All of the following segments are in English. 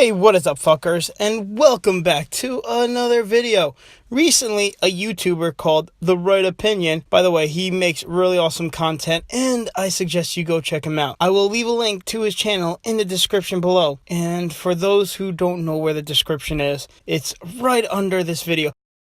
Hey, what is up, fuckers, and welcome back to another video. Recently, a YouTuber called The Right Opinion, by the way, he makes really awesome content, and I suggest you go check him out. I will leave a link to his channel in the description below, and for those who don't know where the description is, it's right under this video.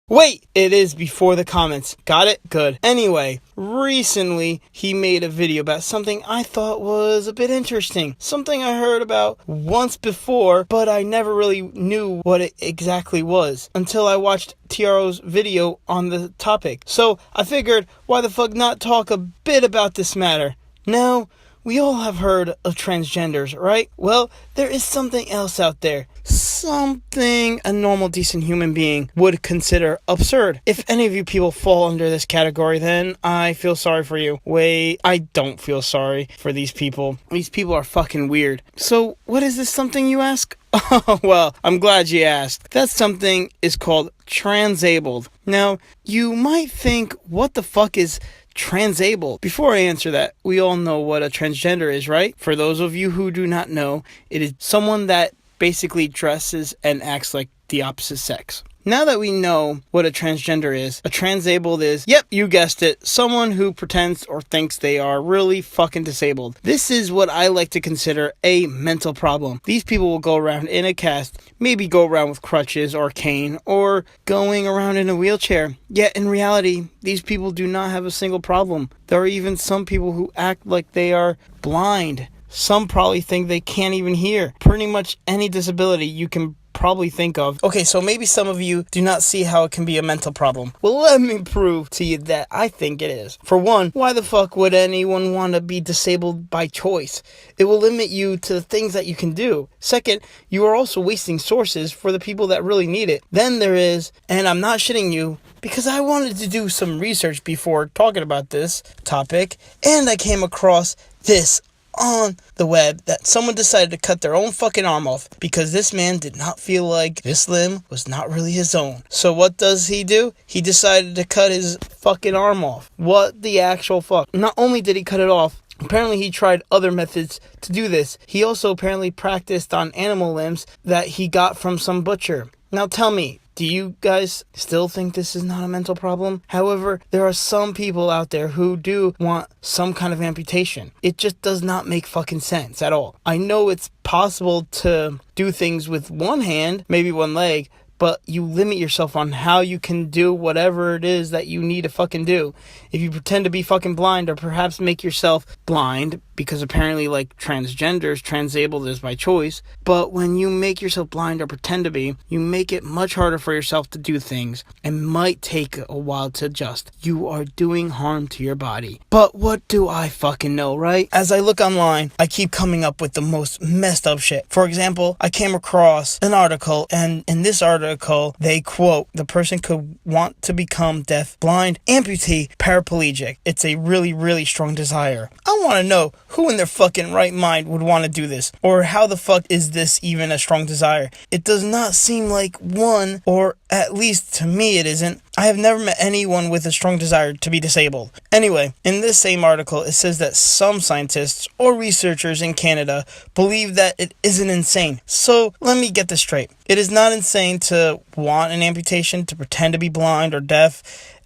Wait, it is before the comments. Got it? Good. Anyway, recently he made a video about something I thought was a bit interesting. Something I heard about once before, but I never really knew what it exactly was until I watched Tiaro's video on the topic. So I figured, why the fuck not talk a bit about this matter? Now, we all have heard of transgenders, right? Well, there is something else out there. Something a normal, decent human being would consider absurd. If any of you people fall under this category, then I feel sorry for you. Wait, I don't feel sorry for these people. These people are fucking weird. So, what is this something, you ask? Oh, well, I'm glad you asked. That something is called Transabled. Now, you might think, what the fuck is Transabled? Before I answer that, we all know what a transgender is, right? For those of you who do not know, it is someone that basically dresses and acts like the opposite sex. Now that we know what a transgender is, a transabled is, yep, you guessed it, someone who pretends or thinks they are really fucking disabled. This is what I like to consider a mental problem. These people will go around in a cast, maybe go around with crutches or cane, or going around in a wheelchair. Yet in reality, these people do not have a single problem. There are even some people who act like they are blind. Some probably think they can't even hear. Pretty much any disability you can probably think of. Okay, so maybe some of you do not see how it can be a mental problem. Well, let me prove to you that I think it is. For one, why the fuck would anyone want to be disabled by choice? It will limit you to the things that you can do. Second, you are also wasting sources for the people that really need it. Then there is, and I'm not shitting you, because I wanted to do some research before talking about this topic, and I came across this on the web that someone decided to cut their own fucking arm off because this man did not feel like this limb was not really his own. So what does he do? He decided to cut his fucking arm off. What the actual fuck? Not only did he cut it off, apparently he tried other methods to do this. He also apparently practiced on animal limbs that he got from some butcher. Now tell me, do you guys still think this is not a mental problem? However, there are some people out there who do want some kind of amputation. It just does not make fucking sense at all. I know it's possible to do things with one hand, maybe one leg, but you limit yourself on how you can do whatever it is that you need to fucking do. If you pretend to be fucking blind, or perhaps make yourself blind, because apparently, like transgenders, transabled is by choice, but when you make yourself blind or pretend to be, you make it much harder for yourself to do things, and might take a while to adjust. You are doing harm to your body. But what do I fucking know, right? As I look online, I keep coming up with the most messed up shit. For example, I came across an article, and in this article, they quote, the person could want to become deaf, blind, amputee, paraplegic. It's a really, really strong desire. I want to know who in their fucking right mind would want to do this? Or how the fuck is this even a strong desire? It does not seem like one, or at least to me it isn't. I have never met anyone with a strong desire to be disabled. Anyway, in this same article, it says that some scientists or researchers in Canada believe that it isn't insane. So, let me get this straight. It is not insane to want an amputation, to pretend to be blind or deaf,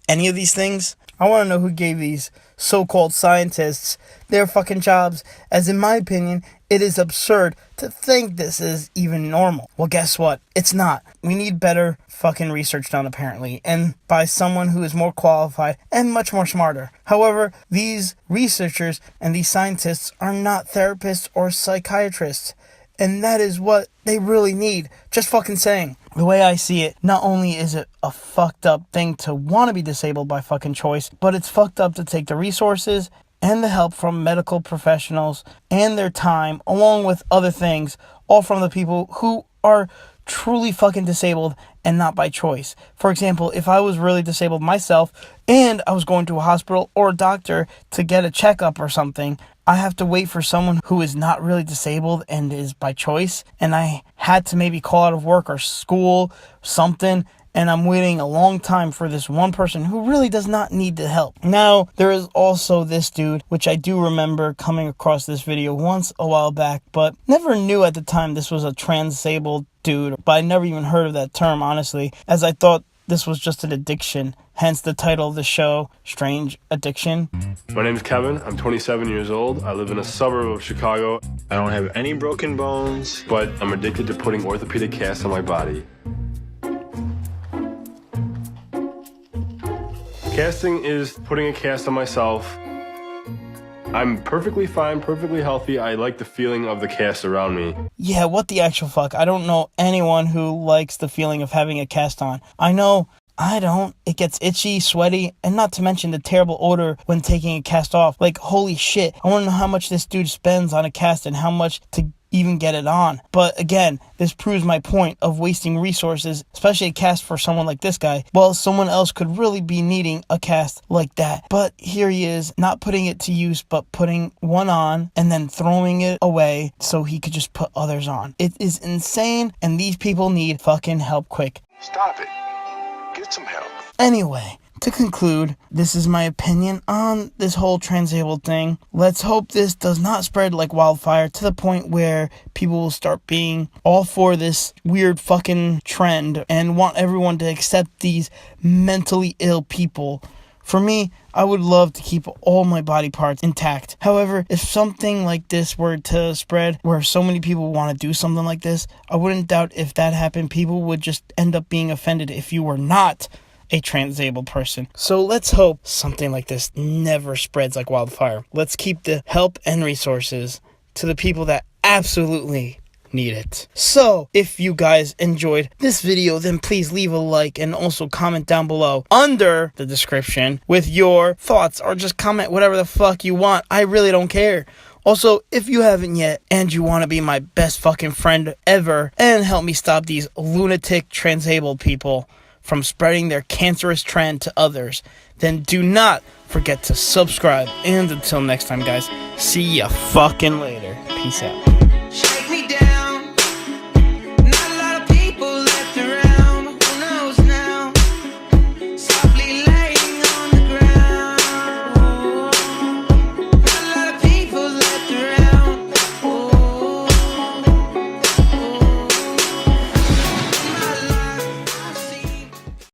any of these things. I want to know who gave these so-called scientists their fucking jobs, as in my opinion, it is absurd to think this is even normal. Well, guess what? It's not. We need better fucking research done, apparently, and by someone who is more qualified and much more smarter. However, these researchers and these scientists are not therapists or psychiatrists, and that is what they really need. Just fucking saying. The way I see it, not only is it a fucked up thing to want to be disabled by fucking choice, but it's fucked up to take the resources and the help from medical professionals and their time, along with other things, all from the people who are truly fucking disabled and not by choice. For example, if I was really disabled myself and I was going to a hospital or a doctor to get a checkup or something, I have to wait for someone who is not really disabled and is by choice, and I had to maybe call out of work or school, something, and I'm waiting a long time for this one person who really does not need the help. Now, there is also this dude, which I do remember coming across this video once a while back, but never knew at the time this was a transabled dude, but I never even heard of that term, honestly, as I thought this was just an addiction, hence the title of the show, Strange Addiction. My name is Kevin. I'm 27 years old. I live in a suburb of Chicago. I don't have any broken bones, but I'm addicted to putting orthopedic casts on my body. Casting is putting a cast on myself. I'm perfectly fine, perfectly healthy. I like the feeling of the cast around me. Yeah, what the actual fuck? I don't know anyone who likes the feeling of having a cast on. I know I don't. It gets itchy, sweaty, and not to mention the terrible odor when taking a cast off. Like, holy shit. I want to know how much this dude spends on a cast and how much to even get it on. But again, this proves my point of wasting resources, especially a cast for someone like this guy. Well, someone else could really be needing a cast like that. But here he is, not putting it to use, but putting one on and then throwing it away so he could just put others on. It is insane, and these people need fucking help quick. Stop it. Get some help. Anyway, to conclude, this is my opinion on this whole transabled thing. Let's hope this does not spread like wildfire to the point where people will start being all for this weird fucking trend and want everyone to accept these mentally ill people. For me, I would love to keep all my body parts intact. However, if something like this were to spread, where so many people want to do something like this, I wouldn't doubt if that happened, people would just end up being offended if you were not a transabled person. So let's hope something like this never spreads like wildfire. Let's keep the help and resources to the people that absolutely need it. So if you guys enjoyed this video, then please leave a like and also comment down below under the description with your thoughts, or just comment whatever the fuck you want. I really don't care. Also, if you haven't yet and you want to be my best fucking friend ever and help me stop these lunatic transabled people from spreading their cancerous trend to others, then do not forget to subscribe. And until next time, guys, see ya fucking later. Peace out.